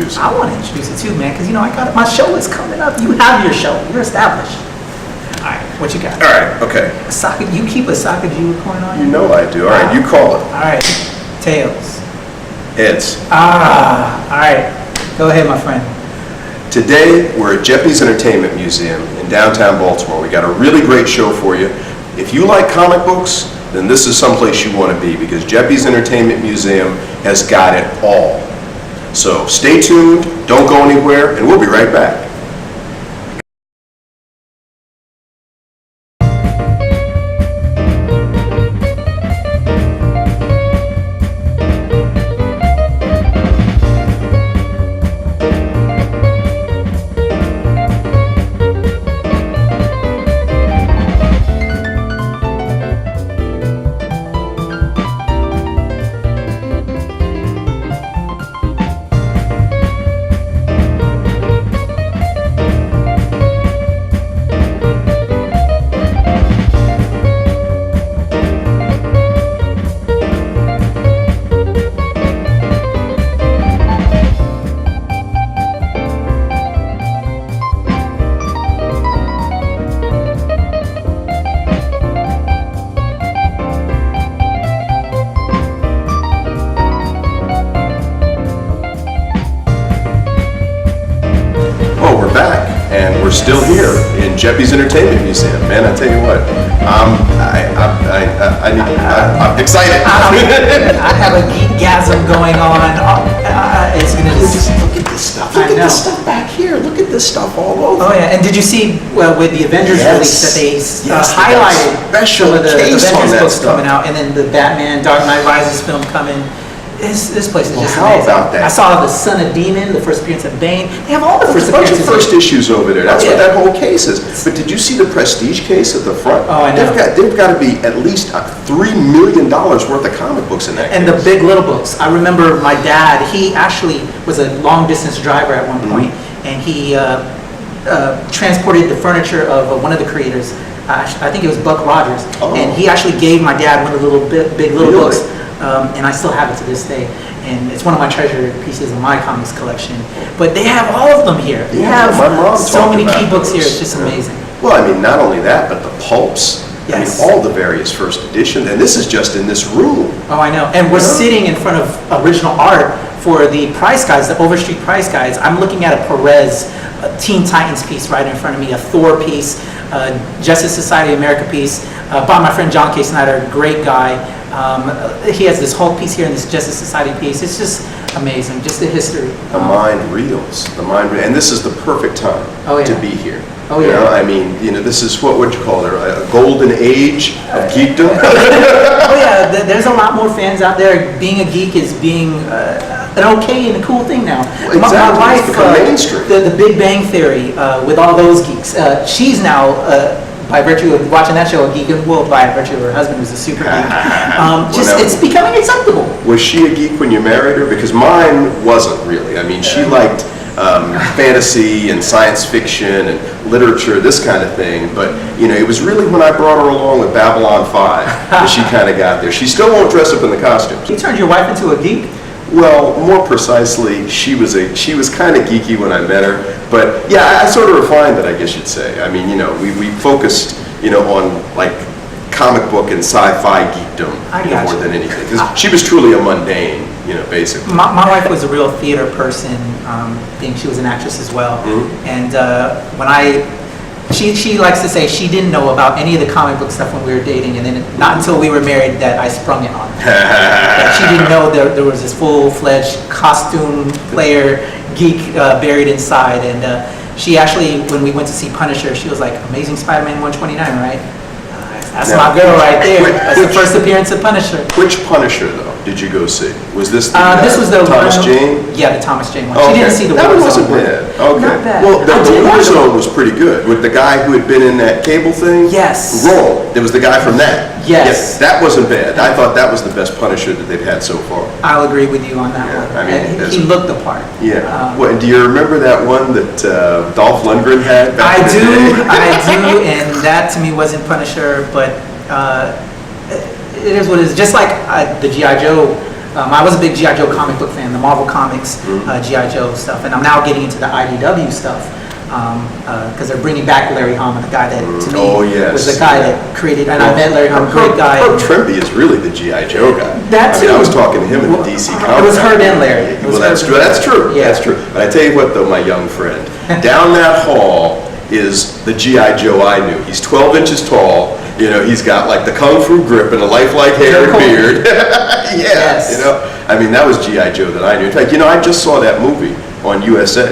introduce it. I want to introduce it too, man, because I got my show is coming up. You have your show. You're established. All right, what you got? All right, okay. You keep a Sacagawea coin on you? You know I do. All right, you call it. All right, tails. Heads. All right. Go ahead, my friend. Today, we're at Jeppy's Entertainment Museum in downtown Baltimore. We got a really great show for you. If you like comic books, then this is someplace you want to be, because Jeppy's Entertainment Museum has got it all. So stay tuned, don't go anywhere, and we'll be right back. We're still here in Jeppy's Entertainment Museum. Man, I tell you what, I'm excited. I have a geekgasm going on. It's gonna just look at this stuff. Look at this stuff back here. Look at this stuff all over. Oh yeah, and did you see with the Avengers release that they highlighted special some of the case Avengers on that books stuff. coming out, and then the Batman Dark Knight Rises film coming. This place is just how amazing. about that? I saw the Son of Demon, the first appearance of Bane. They have all the first There's a bunch appearances. of first issues over there. That's Oh, yeah. what that whole case is. But did you see the Prestige case at the front? Oh, I know. They've got to be at least $3 million worth of comic books in that And case. the Big Little books. I remember my dad, he actually was a long distance driver at one point, and he transported the furniture of one of the creators. I think it was Buck Rogers. Oh. And he actually gave my dad one of the Big Little Really? books. And I still have it to this day. And it's one of my treasured pieces of my comics collection. But they have all of them here. They Yeah, have my mom so talked many about key books here. those. It's just amazing. Well, I mean, not only that, but the pulps. Yes. I mean, all the various first editions. And this is just in this room. Oh, I know. And we're sitting in front of original art for the price guides, the Overstreet price guides. I'm looking at a Perez Teen Titans piece right in front of me, a Thor piece, Justice Society of America piece, by my friend John K. Snyder, great guy. He has this whole piece here in this Justice Society piece. It's just amazing, just the history. The mind reels. And this is the perfect time to be here. Oh, You yeah. know, I mean, this is what would you call it? A golden age of geekdom? Oh yeah, there's a lot more fans out there. Being a geek is being an okay and a cool thing now. Well, exactly. My wife, It's become mainstream. the Big Bang Theory, with all those geeks, she's now, by virtue of watching that show, a geek, well, by virtue of her husband who's a super geek. It's becoming acceptable. Was she a geek when you married her? Because mine wasn't really. I mean, she liked fantasy and science fiction and literature, this kind of thing. But, it was really when I brought her along with Babylon 5 that she kind of got there. She still won't dress up in the costumes. You turned your wife into a geek? Well, more precisely, she was kind of geeky when I met her. But, yeah, I sort of refined it, I guess you'd say. I mean, we focused, on, like, comic book and sci-fi geekdom more than anything. Because she was truly a mundane, basically. My wife was a real theater person. She was an actress as well. Mm-hmm. And she likes to say she didn't know about any of the comic book stuff when we were dating, and then not until we were married that I sprung it on her. That she didn't know there was this full-fledged costume player geek buried inside. And she actually, when we went to see Punisher, she was like, Amazing Spider-Man 129, right? That's my girl right there. That's the first appearance of Punisher. Which Punisher, though, did you go see? Was this this was the Thomas Jane? Yeah, the Thomas Jane one. Oh, She didn't see the that one Warzone wasn't one. bad. Okay. Not bad. Well, the like Warzone was pretty good with the guy who had been in that cable thing. Yes. Roll. There was the guy from that. Yes. That wasn't bad. I thought that was the best Punisher that they've had so far. I'll agree with you on that Yeah, one. I mean, And he looked the part. Yeah. Well, do you remember that one that Dolph Lundgren had back in the day? I do, and that to me wasn't Punisher, but it is what it is. Just like the G.I. Joe I was a big G.I. Joe comic book fan, the Marvel Comics, G.I. Joe stuff, and I'm now getting into the IDW stuff. Because they're bringing back Larry Hama, the guy that to me was the guy that created, and I met Larry Hama, great guy. Herb Trimpe is really the G.I. Joe guy. I was talking to him at the DC Comics. It was Herb and Larry. Well, that's true. That's true. Yeah. That's true. But I tell you what, though, my young friend, down that hall is the G.I. Joe I knew. He's 12 inches tall. You know, he's got like the kung fu grip and a lifelike hair and beard. Yes. You know, I mean, that was G.I. Joe that I knew. In fact, you know, I just saw that movie on USA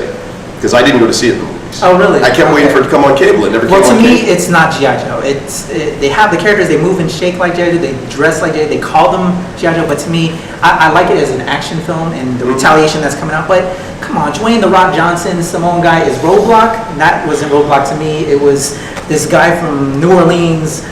because I didn't go to see it in the movies. Oh, really? I kept waiting for it to come on cable. It never came on cable. Well, to me, it's not G.I. Joe. They have the characters, they move and shake like G.I. Joe, they dress like G.I. Joe, they call them G.I. Joe, but to me, I like it as an action film and the retaliation that's coming out. But come on, Dwayne "The Rock" Johnson, Simone guy is Roadblock. That wasn't Roadblock to me. It was this guy from New Orleans.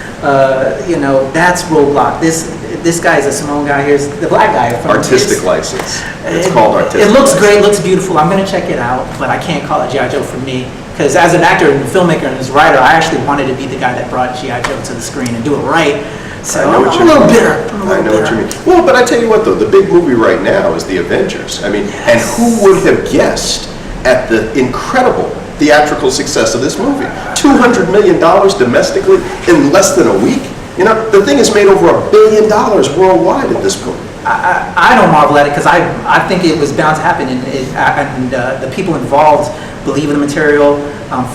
You know, that's Roadblock. This guy is a Simone guy. Here's the black guy. Artistic license. It's called artistic. It looks license. great, looks beautiful. I'm going to check it out, but I can't call it G.I. Joe for me. Because as an actor and filmmaker and as a writer, I actually wanted to be the guy that brought G.I. Joe to the screen and do it right. So I'm a little bitter. I know what you mean. Well, but I tell you what, though, the big movie right now is The Avengers. I mean, and who would have guessed at the incredible theatrical success of this movie? $200 million domestically in less than a week. You know, the thing has made over $1 billion worldwide at this point. I don't marvel at it because I think it was bound to happen, and the people involved believe in the material.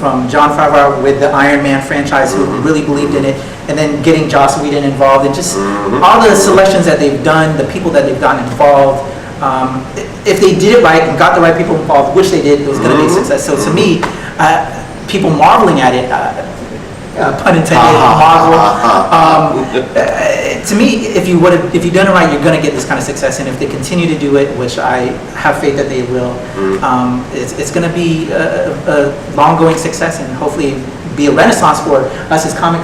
From Jon Favreau with the Iron Man franchise, who really believed in it, and then getting Joss Whedon involved, and just all the selections that they've done, the people that they've gotten involved. If they did it right and got the right people involved, which they did, it was going to be a success. So to me, people marveling at it. Pun intended, Marvel. To me, if you've done it right, you're going to get this kind of success. And if they continue to do it, which I have faith that they will, it's going to be a long-going success and hopefully be a renaissance for us as comic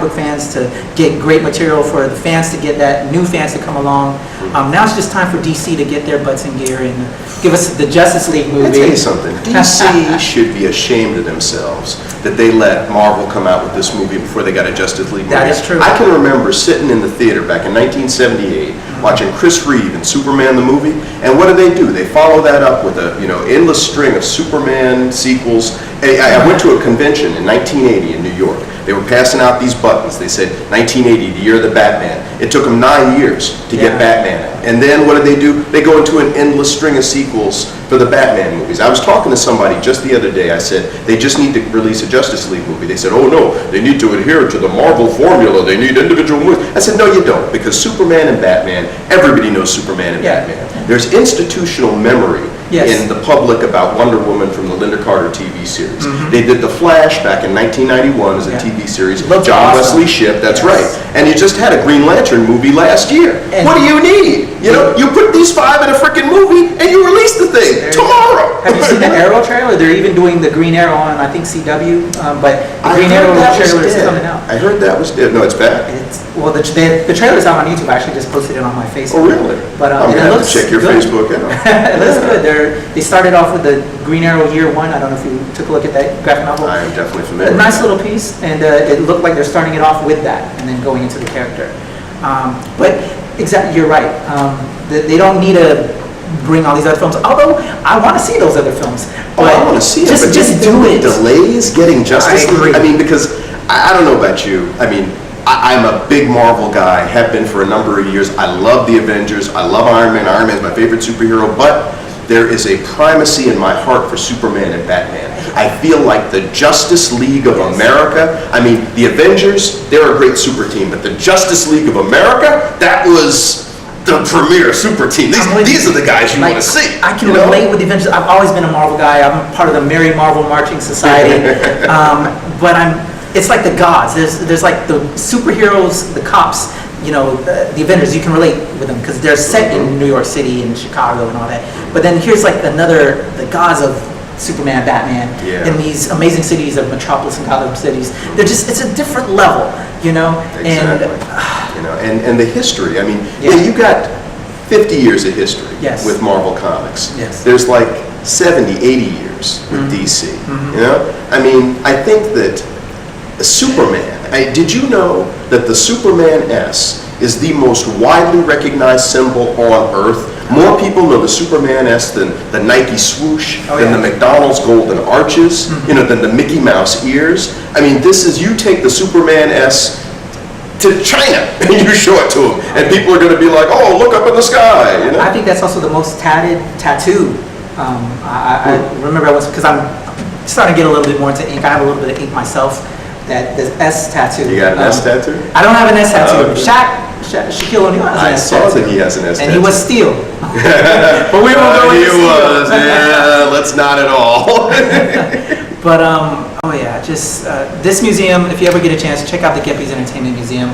book fans to get great material, for the fans to get that new fans to come along. Now it's just time for DC to get their butts in gear and give us the Justice League movie. I'll tell you something. DC should be ashamed of themselves that they let Marvel come out with this movie before they got a Justice League movie. That is true. I can remember sitting in the theater back in 1978 watching Chris Reeve in Superman the movie, and what do? They follow that up with a endless string of Superman sequels. I went to a convention in 1980 in New York. They were passing out these buttons. They said 1980, the year of the Batman. It took them 9 years to get Batman out. And then what do? They go into an endless string of sequels for the Batman movies. I was talking to somebody just the other day. I said, they just need to release a Justice League movie. They said, oh no, they need to adhere to the Marvel formula. They need individual movies. I said, no, you don't, because Superman and Batman, everybody knows Superman and Batman. There's institutional memory in the public about Wonder Woman from the Linda Carter TV series. They did The Flash back in 1991 as a TV series. John Wesley Shipp, that's right. And you just had a Green Lantern movie last year. What do you need? You know, you put these 5 in a freaking movie and you release the thing tomorrow. Have you seen the Arrow trailer? They're even doing the Green Arrow on, I think, CW, but the Green Arrow trailer is coming out. I heard that was dead. No, it's back. Well, the trailer's out on YouTube. I actually just posted it on my Facebook. Oh, really? But I'm going to have to check your good. Facebook out. It looks good. They started off with the Green Arrow Year One. I don't know if you took a look at that graphic novel. I am definitely familiar. A nice little piece, and it looked like they're starting it off with that, and then going into the character. But exactly, you're right. They don't need to bring all these other films. Although I want to see those other films. But I want to see it. Just do it. Delays getting Justice League. I mean, because I don't know about you. I mean, I'm a big Marvel guy. Have been for a number of years. I love the Avengers. I love Iron Man. Iron Man's my favorite superhero. But there is a primacy in my heart for Superman and Batman. I feel like the Justice League of America, I mean, the Avengers, they're a great super team, but the Justice League of America, that was the premier super team. These are the guys you want to see. I can relate with the Avengers. I've always been a Marvel guy. I'm part of the Merry Marvel Marching Society. But it's like the gods. There's like the superheroes, the cops, the Avengers, you can relate with them because they're set in New York City and Chicago and all that. But then here's like the gods of Superman, Batman, in these amazing cities of Metropolis and Gotham cities. It's a different level, Exactly. And the history. I mean, you got 50 years of history with Marvel Comics. Yes. There's like 70, 80 years with DC. I mean, I think that Superman, did you know that the Superman S is the most widely recognized symbol on Earth. More people know the Superman S than the Nike swoosh, than the McDonald's golden arches, than the Mickey Mouse ears. I mean, this is, you take the Superman S to China and you show it to them, and people are going to be like, oh, look up in the sky. You know? I think that's also the most tatted tattoo. I remember I was, because I'm starting to get a little bit more into ink. I have a little bit of ink myself. That the S tattoo. You got an S tattoo? I don't have an S tattoo. Shaquille O'Neal has an S tattoo. I saw that he has an S tattoo. And he was steel. But we won't go into steel. Yeah, let's not at all. But oh yeah, just this museum. If you ever get a chance, check out the Geppies Entertainment Museum.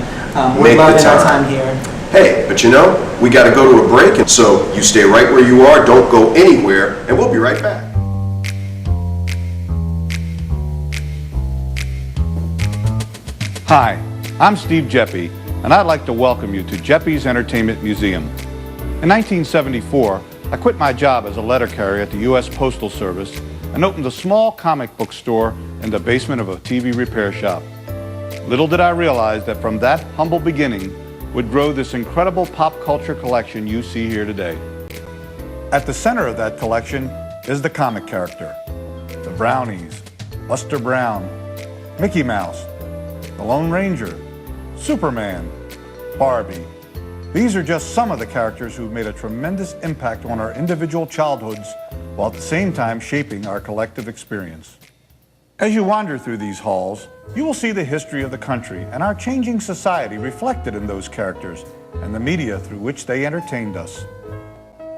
We're loving our time here. Hey, but you know, we got to go to a break, and so you stay right where you are. Don't go anywhere, and we'll be right back. Hi, I'm Steve Geppie, and I'd like to welcome you to Geppie's Entertainment Museum. In 1974, I quit my job as a letter carrier at the U.S. Postal Service and opened a small comic book store in the basement of a TV repair shop. Little did I realize that from that humble beginning would grow this incredible pop culture collection you see here today. At the center of that collection is the comic character, the Brownies, Buster Brown, Mickey Mouse, the Lone Ranger, Superman, Barbie. These are just some of the characters who've made a tremendous impact on our individual childhoods while at the same time shaping our collective experience. As you wander through these halls, you will see the history of the country and our changing society reflected in those characters and the media through which they entertained us.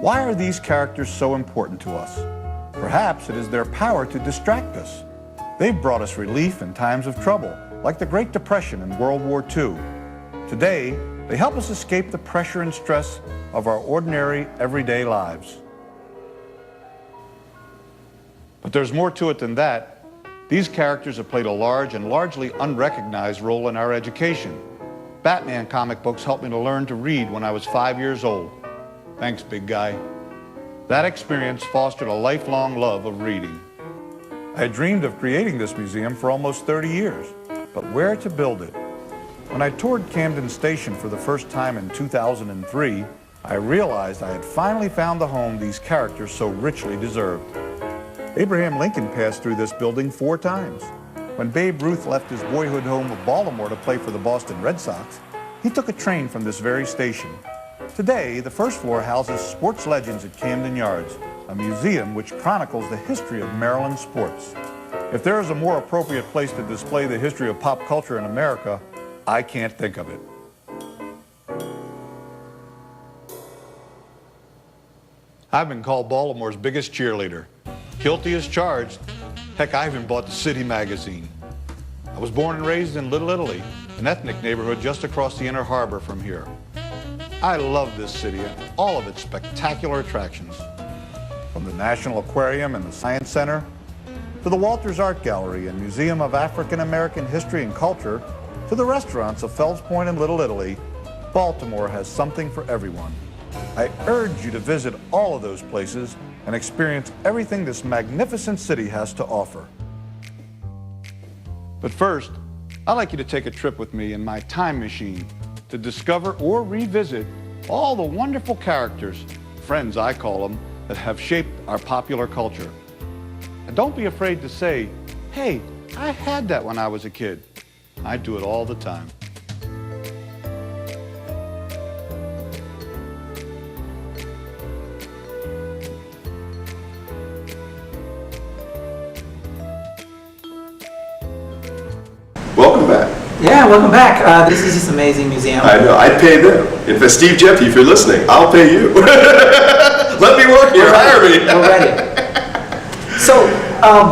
Why are these characters so important to us? Perhaps it is their power to distract us. They've brought us relief in times of trouble, like the Great Depression and World War II. Today, they help us escape the pressure and stress of our ordinary, everyday lives. But there's more to it than that. These characters have played a large and largely unrecognized role in our education. Batman comic books helped me to learn to read when I was 5 years old. Thanks, big guy. That experience fostered a lifelong love of reading. I had dreamed of creating this museum for almost 30 years, but where to build it? When I toured Camden Station for the first time in 2003, I realized I had finally found the home these characters so richly deserved. Abraham Lincoln passed through this building 4 times. When Babe Ruth left his boyhood home of Baltimore to play for the Boston Red Sox, he took a train from this very station. Today, the first floor houses Sports Legends at Camden Yards, a museum which chronicles the history of Maryland sports. If there is a more appropriate place to display the history of pop culture in America, I can't think of it. I've been called Baltimore's biggest cheerleader. Guilty as charged. Heck, I even bought the City magazine. I was born and raised in Little Italy, an ethnic neighborhood just across the Inner Harbor from here. I love this city and all of its spectacular attractions. From the National Aquarium and the Science Center, to the Walters Art Gallery and Museum of African American History and Culture, to the restaurants of Fells Point and Little Italy, Baltimore has something for everyone. I urge you to visit all of those places and experience everything this magnificent city has to offer. But first, I'd like you to take a trip with me in my time machine to discover or revisit all the wonderful characters, friends I call them, that have shaped our popular culture. And don't be afraid to say, hey, I had that when I was a kid. I do it all the time. Welcome back. Yeah, welcome back. This is just an amazing museum. I know, I'd pay them. If it's Steve Geppie, if you're listening, I'll pay you. Let me work here, hire me. We're ready. So,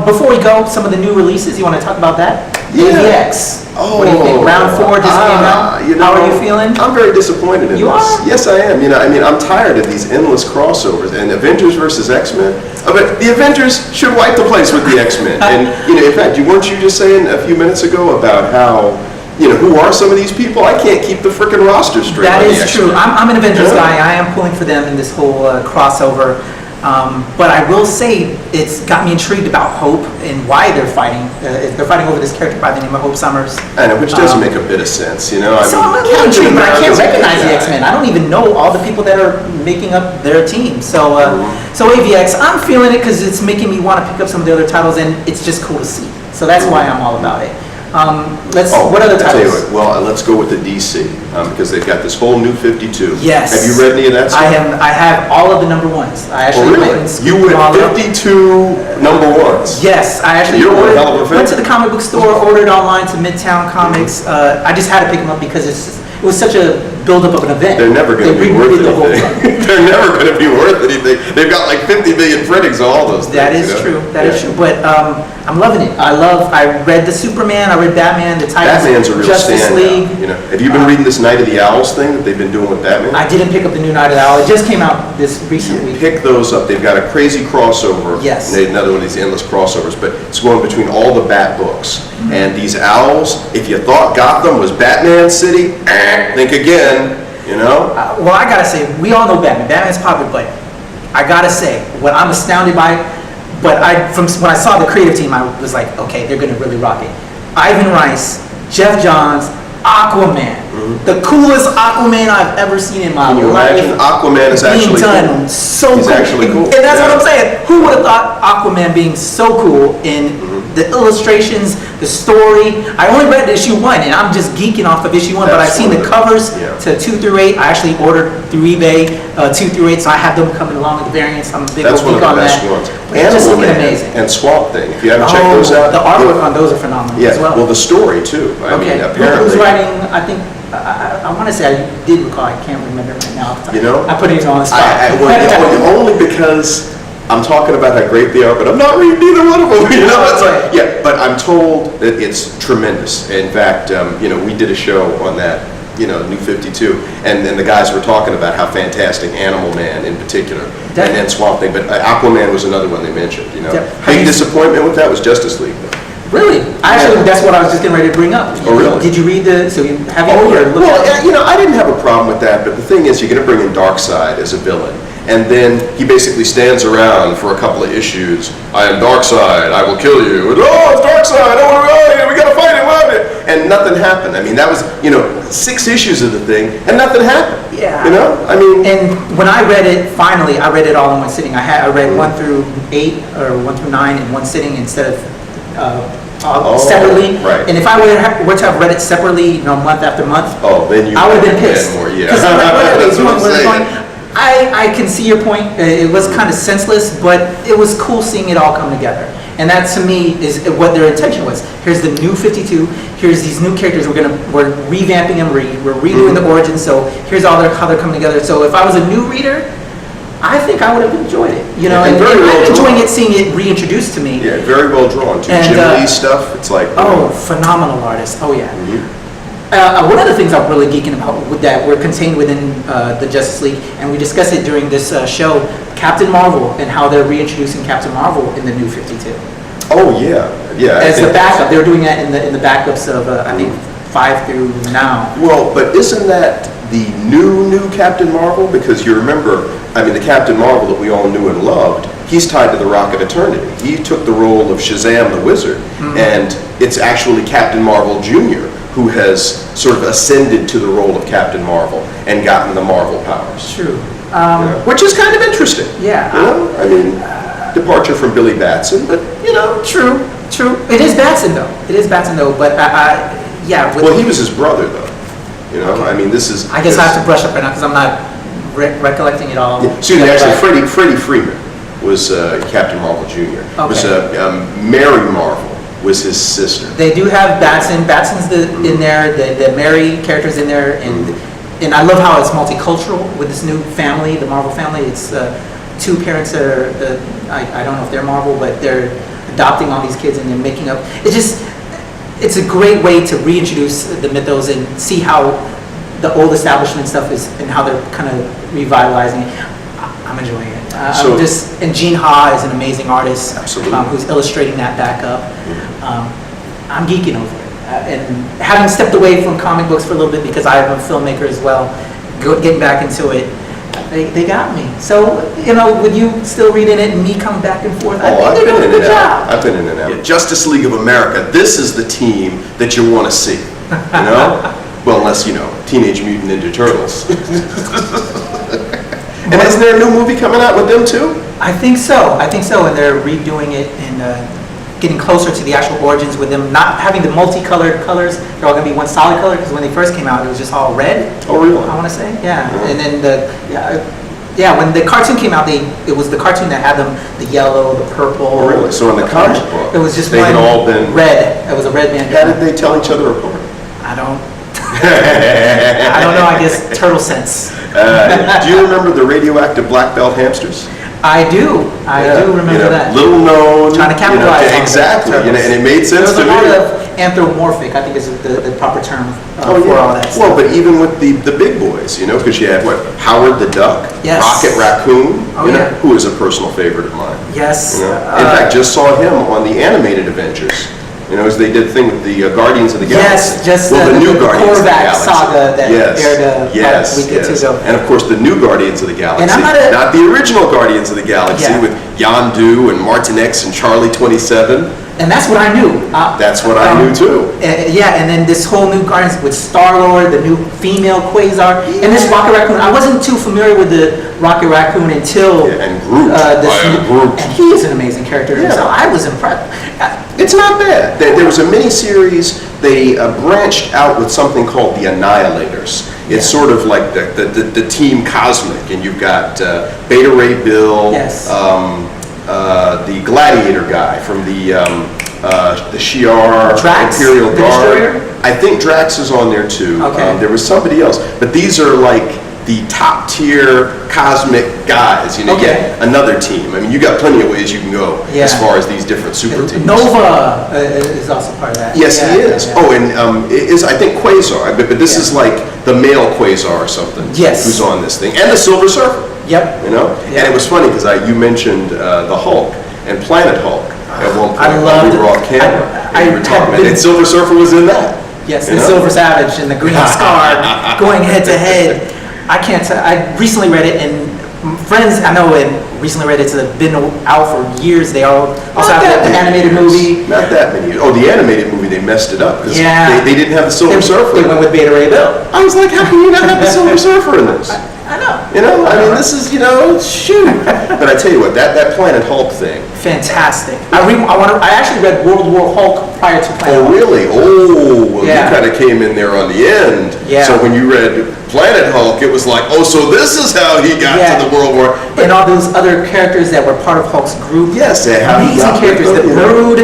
before we go, some of the new releases, you want to talk about that? Yeah. AVX. What do you think? Round 4 just came out. How are you feeling? I'm very disappointed in You this. are? Yes, I am. I'm tired of these endless crossovers and Avengers versus X-Men. But the Avengers should wipe the place with the X-Men. And in fact, weren't you just saying a few minutes ago about how, who are some of these people? I can't keep the frickin' roster straight. That is true. I'm an Avengers guy. I am pulling for them in this whole crossover. But I will say it's got me intrigued about Hope and why they're fighting. They're fighting over this character by the name of Hope Summers. I know, which doesn't make a bit of sense, you know? So I'm a little intrigued, but I can't recognize the X-Men. I don't even know all the people that are making up their team. So AVX, I'm feeling it because it's making me want to pick up some of the other titles, and it's just cool to see. So that's why I'm all about it. What other I'll tell you titles? what, well, let's go with the DC, because they've got this whole new 52. Yes. Have you read any of that stuff? I have all of the number ones. I actually went and You scooped them all went up. 52 number ones. Yes, I actually You're one hell of a fan. went to the comic book store, ordered online to Midtown Comics. I just had to pick them up because it was such a buildup of an event. They're never going to They be worth redid the whole anything. thing. They're never going to be worth anything. They've got like 50 million printings of all those things. That is true. That is true. But I'm loving it. I read the Superman. I read Batman. The Titans. Batman's a real Justice standout. League. You know, have you been reading this Night of the Owls thing that they've been doing with Batman? I didn't pick up the new Night of the Owl. It just came out this recent week. Pick those up. They've got a crazy crossover. Yes. Another one of these endless crossovers, but it's going between all the Bat books. And these owls, if you thought Gotham was Batman City, think again, you know? Well, I gotta say, we all know Batman. Batman's popular, but I gotta say, what I'm astounded by, from when I saw the creative team, I was like, okay, they're gonna really rock it. Ivan Rice, Jeff Johns, Aquaman, the coolest Aquaman I've ever seen in my Can you life. imagine? Aquaman is actually being done cool. so He's cool. actually cool. And that's what Yeah. I'm saying. Who would have thought Aquaman being so cool in the illustrations, the story? I only read issue 1, and I'm just geeking off of issue 1, but I've That's seen the one of covers yeah. to 2 through 8. I actually ordered through eBay 2 through 8, so I have them coming along with the variants. I'm a big That's one of geek the on best that. ones. But it's just Animal looking Man amazing. and Swamp Thing. If you haven't checked those out, the artwork on those are phenomenal yeah. as well. Well, the story too. I Okay, mean, apparently. who's writing? I think I want to say I did recall. I can't remember right now. You know? I put it on the spot. Only because I'm talking about how great they are, but I'm not reading either one of them. You know, it's like, yeah. But I'm told that it's tremendous. In fact, you know, we did a show on that. You know, New 52, and the guys were talking about how fantastic Animal Man in particular, and then Swamp Thing. But Aquaman was another one they mentioned. You know, big disappointment with that was Justice League. Really? Actually, that's what I was just getting ready to bring up. Oh, really? Did you read the? So you have you? Well, you know, I didn't have a problem with that, but the thing is, you're going to bring in Darkseid as a villain, and then he basically stands around for a couple of issues. I am Darkseid. I will kill you. And, oh, it's Darkseid. Oh, we got to fight him. And nothing happened. I mean, that was 6 issues of the thing, and nothing happened. Yeah. You know, I mean. And when I read it, finally, I read it all in one sitting. I read 1 through 8 or 1 through 9 in one sitting instead of separately. Right. And if I were to have read it separately, month after month, then I would have been pissed. More, yeah. Because That's what I'm saying. I can see your point. It was kind of senseless, but it was cool seeing it all come together. And that, to me, is what their intention was. Here's the new 52. Here's these new characters. We're revamping them. We're redoing the origin. So here's how they're coming together. So if I was a new reader, I think I would have enjoyed it. And I'm enjoying it, seeing it reintroduced to me. Yeah, very well drawn too. Jim Lee stuff. It's like phenomenal artist. Oh yeah. One of the things I'm really geeking about with that we're contained within the Justice League, and we discussed it during this show, Captain Marvel, and how they're reintroducing Captain Marvel in the New 52. Oh yeah. As the backup, they were doing that in the backups of I think 5 through now. Well, but isn't that the new Captain Marvel? Because you remember, I mean, the Captain Marvel that we all knew and loved, he's tied to the Rock of Eternity. He took the role of Shazam the Wizard, and it's actually Captain Marvel Jr. who has sort of ascended to the role of Captain Marvel and gotten the Marvel powers. True. Which is kind of interesting. Yeah. I mean, departure from Billy Batson, but True. It is Batson though. But yeah. Well, he was his brother though. Okay. I mean, this is. I guess I have to brush up right now because I'm not recollecting it all. Yeah. Excuse me. Actually, Freddie Freeman was Captain Marvel Jr. Okay. Was Mary Marvel was his sister. They do have Batson. Batson's in there. The Mary character's in there, and I love how it's multicultural with this new family, the Marvel family. It's 2 parents that are I don't know if they're Marvel, but they're adopting all these kids and they're making up. It's a great way to reintroduce the mythos and see how the old establishment stuff is and how they're kind of revitalizing it. I'm enjoying it. And Gene Ha is an amazing artist who's illustrating that back up. I'm geeking over it. And having stepped away from comic books for a little bit because I am a filmmaker as well, getting back into it, They got me. So, with you still reading it and me coming back and forth, I think I've they're been doing in a good and out. job. I've been in and out. Justice League of America, this is the team that you want to see, Well, unless, Teenage Mutant Ninja Turtles. And isn't there a new movie coming out with them too? I think so, and they're redoing it and getting closer to the actual origins with them not having the multicolored colors. They're all going to be one solid color, because when they first came out, it was just all red. Oh, really? I want to say, yeah. And then when the cartoon came out, it was the cartoon that had them, the yellow, the purple. Oh, really? So in the comic book, it was just they had one all been red. It was a red band. How did they tell each other apart? I don't know, I guess turtle sense. Do you remember the radioactive black belt hamsters? I do remember that. Little known. Trying to capitalize on exactly, and it made sense to me. There was a lot of anthropomorphic, I think is the proper term for all that stuff. Well, but even with the big boys, because you had Howard the Duck, Yes. Rocket Raccoon, Yeah. who is a personal favorite of mine. Yes. In fact, just saw him on the animated Avengers. As they did the thing with the Guardians of the Galaxy. Yes, just the new Guardians of the Korvac Galaxy. saga that aired a week or two ago. And of course, the new Guardians of the Galaxy. And I'm not the original Guardians of the Galaxy with Yondu and Martin X and Charlie 27. And that's what I knew. That's what I knew too. And then this whole new Guardians with Star-Lord, the new female Quasar, and this Rocket Raccoon. I wasn't too familiar with the Rocket Raccoon until and Groot. Groot. And he is an amazing character. Yeah. So I was impressed. It's not bad. There was a mini-series. They branched out with something called the Annihilators. It's sort of like the Team Cosmic, and you've got Beta Ray Bill, Yes. The Gladiator guy from the Shi'ar Drax, Imperial the Guard. Destroyer? I think Drax is on there too. Okay. There was somebody else, but these are like the top tier cosmic guys. You Okay. get another team. I mean, you got plenty of ways you can go as far as these different super teams. Nova is also part of that. Yes, he is. Yeah. Oh, and is I think Quasar, but this is like the male Quasar or something. Yes. Who's on this thing, and the Silver Surfer. Yep. And it was funny because you mentioned the Hulk and Planet Hulk at one point. I loved we were off camera. I and we were talking about it. And Silver Surfer was in that. Yes, the Silver Savage and the Green Scar going head to head. I can't tell. I recently read it, and friends I know and recently read it. It's been out for years. They all also have the animated movie. Not that many years. Oh, the animated movie, they messed it up because they didn't have the Silver Surfer. They went with Beta Ray Bill. I was like, how can you not have the Silver Surfer in this? I know. I mean, this is, shoot. But I tell you what, that Planet Hulk thing. Fantastic. I actually read World War Hulk prior to Planet Hulk. Oh, really? Oh, well, Yeah. you kind of came in there on the end. Yeah. So when you read Planet Hulk, it was like, oh, so this is how he got to the World War. And all those other characters that were part of Hulk's group. Yes, they have amazing characters. The Brood,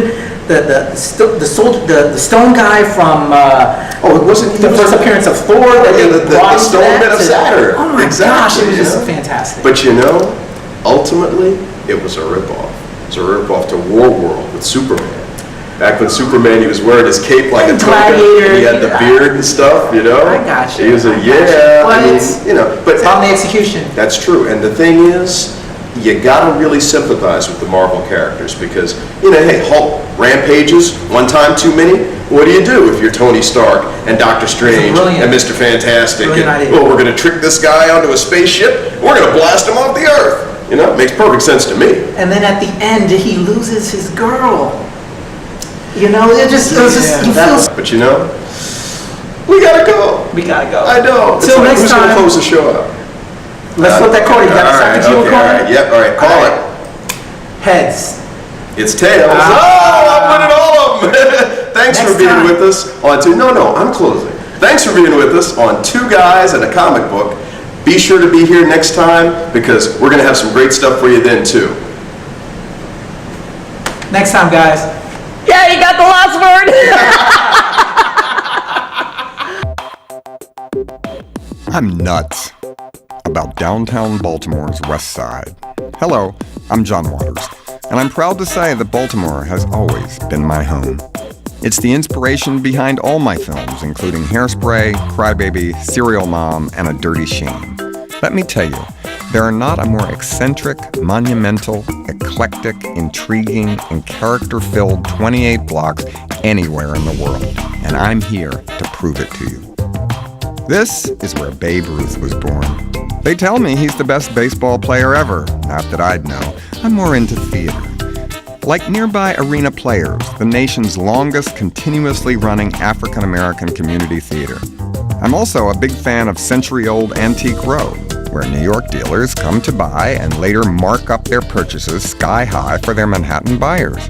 the stone guy from it wasn't the first appearance of Thor. That they the brought stone into bit of Saturn. Oh my gosh, it was just fantastic. But ultimately, it was a ripoff. It was a ripoff to Warworld with Superman. Back when Superman, he was wearing his cape like a Gladiator, and he had the beard and stuff, I got you. He was but but it's on the execution. That's true. And the thing is, you gotta really sympathize with the Marvel characters because, hey, Hulk rampages, one time too many. What do you do if you're Tony Stark and Doctor Strange and Mr. Fantastic? We're gonna trick this guy onto a spaceship, we're gonna blast him off the Earth. It makes perfect sense to me. And then at the end, he loses his girl. It was just, you feel. But we gotta go. We gotta go. I know. Till next who's time. Gonna close the show out? Let's flip that coin. You got a second to your coin? Yep, all right, call it. Heads. It's tails. I'm winning all of them. Thanks for being with us on No, I'm closing. Thanks for being with us on Two Guys and a Comic Book. Be sure to be here next time because we're going to have some great stuff for you then too. Next time, guys. Yeah, you got the last word. I'm nuts about downtown Baltimore's West Side. Hello, I'm John Waters, and I'm proud to say that Baltimore has always been my home. It's the inspiration behind all my films, including Hairspray, Crybaby, Serial Mom, and A Dirty Shame. Let me tell you, there are not a more eccentric, monumental, eclectic, intriguing, and character-filled 28 blocks anywhere in the world, and I'm here to prove it to you. This is where Babe Ruth was born. They tell me he's the best baseball player ever. Not that I'd know. I'm more into theater. Like nearby Arena Players, the nation's longest continuously running African-American community theater. I'm also a big fan of century-old Antique Row, where New York dealers come to buy and later mark up their purchases sky high for their Manhattan buyers.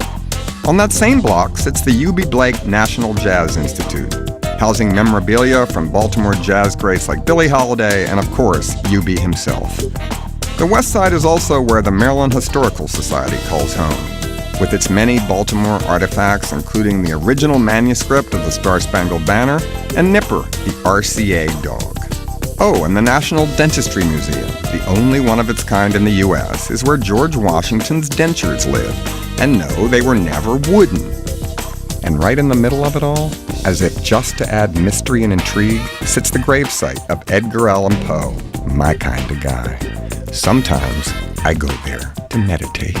On that same block sits the U.B. Blake National Jazz Institute, housing memorabilia from Baltimore jazz greats like Billie Holiday and, of course, U.B. himself. The West Side is also where the Maryland Historical Society calls home, with its many Baltimore artifacts, including the original manuscript of the Star-Spangled Banner and Nipper, the RCA dog. Oh, and the National Dentistry Museum, the only one of its kind in the U.S., is where George Washington's dentures live. And no, they were never wooden. And right in the middle of it all, as if just to add mystery and intrigue, sits the gravesite of Edgar Allan Poe, my kind of guy. Sometimes I go there to meditate.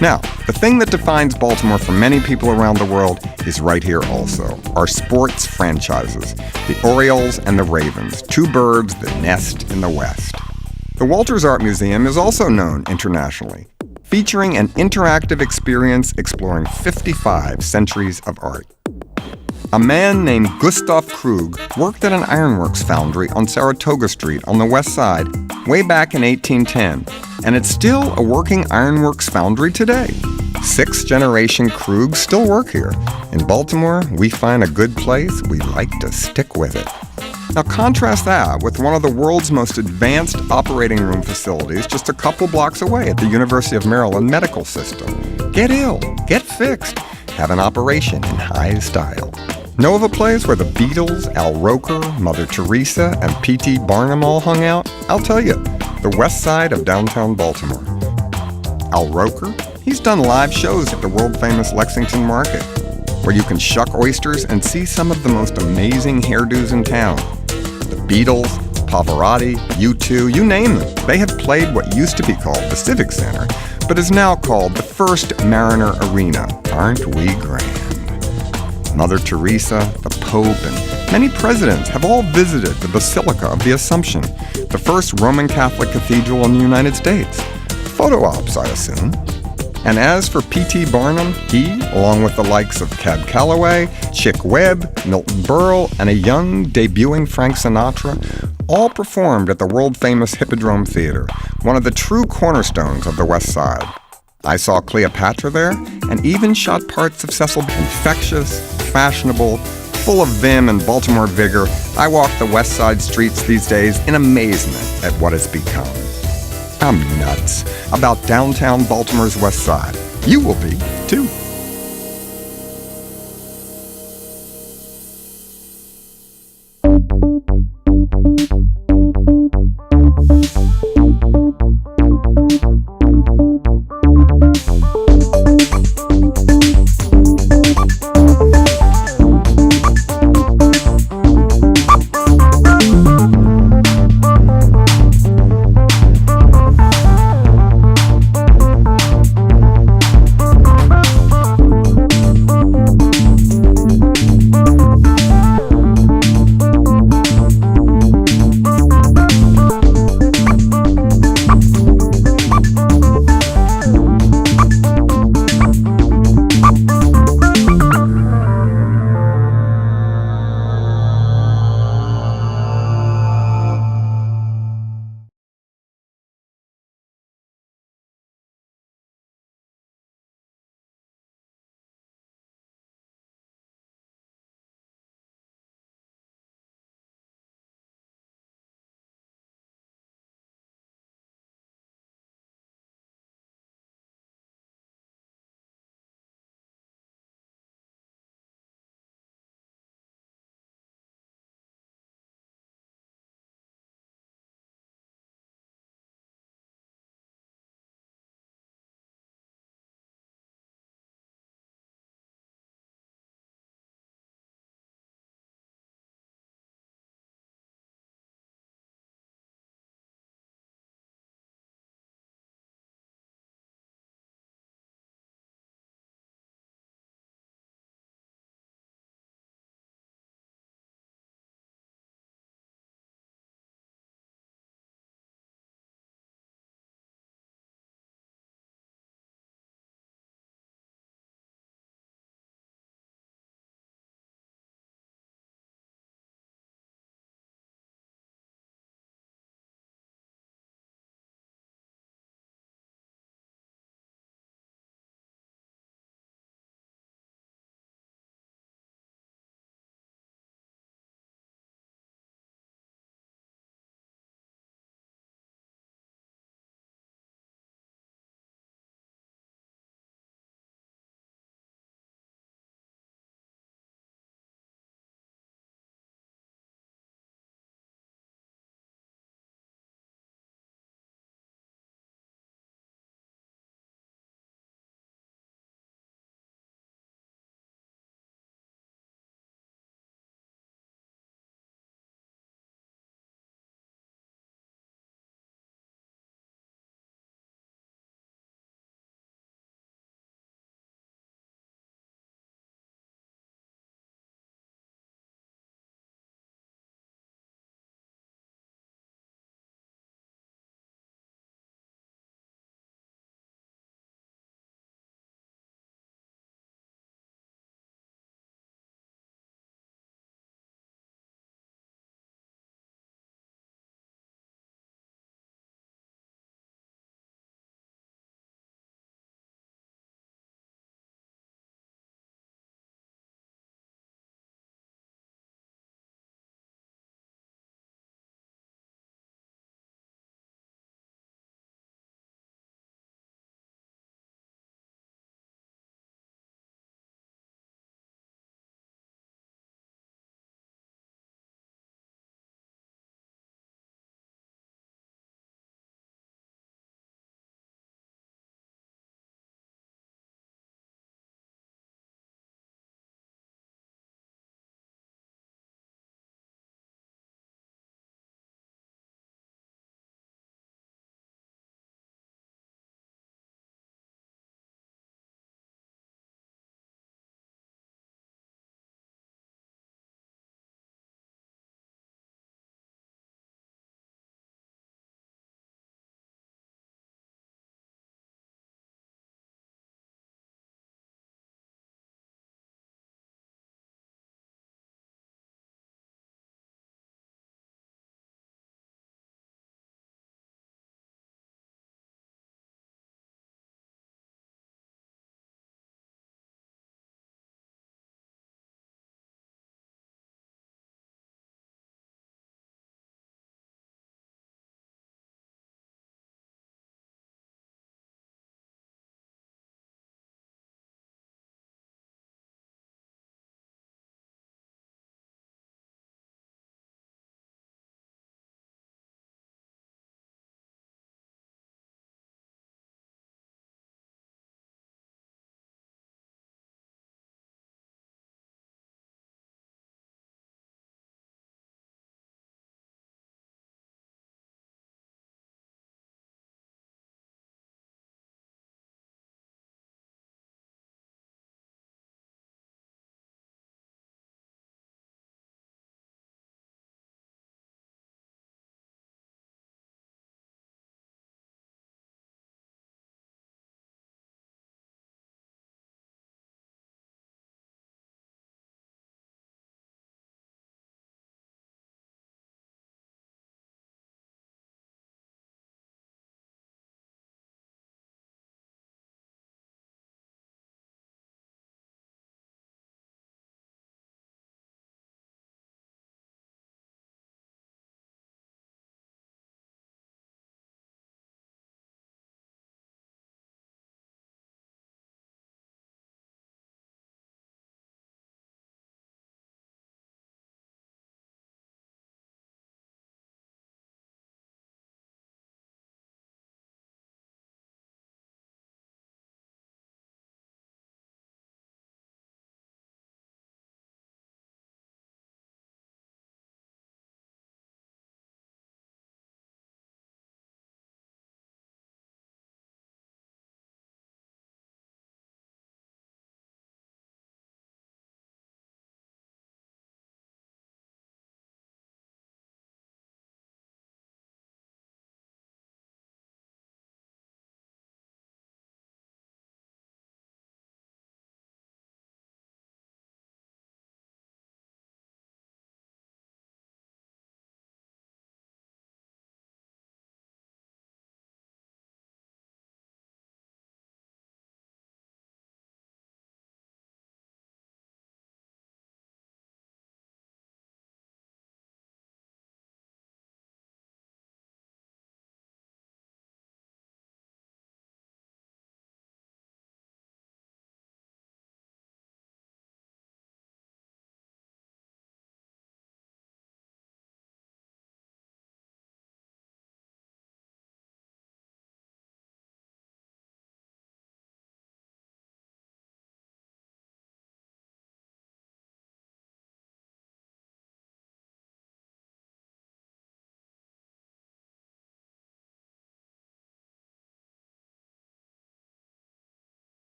Now, the thing that defines Baltimore for many people around the world is right here also, our sports franchises, the Orioles and the Ravens, two birds that nest in the West. The Walters Art Museum is also known internationally, featuring an interactive experience exploring 55 centuries of art. A man named Gustav Krug worked at an ironworks foundry on Saratoga Street on the west side way back in 1810, and it's still a working ironworks foundry today. 6th-generation Krugs still work here. In Baltimore, we find a good place, we like to stick with it. Now contrast that with one of the world's most advanced operating room facilities just a couple blocks away at the University of Maryland Medical System. Get ill, get fixed, have an operation in high style. Know of a place where the Beatles, Al Roker, Mother Teresa, and P.T. Barnum all hung out? I'll tell you, the west side of downtown Baltimore. Al Roker? He's done live shows at the world-famous Lexington Market, where you can shuck oysters and see some of the most amazing hairdos in town. The Beatles, Pavarotti, U2, you name them. They have played what used to be called the Civic Center, but is now called the First Mariner Arena. Aren't we grand? Mother Teresa, the Pope, and many presidents have all visited the Basilica of the Assumption, the first Roman Catholic cathedral in the United States. Photo ops, I assume. And as for P.T. Barnum, he, along with the likes of Cab Calloway, Chick Webb, Milton Berle, and a young, debuting Frank Sinatra, all performed at the world-famous Hippodrome Theater, one of the true cornerstones of the West Side. I saw Cleopatra there, and even shot parts of Cecil. Infectious, fashionable, full of vim and Baltimore vigor, I walk the West Side streets these days in amazement at what it's become. I'm nuts about downtown Baltimore's West Side. You will be, too.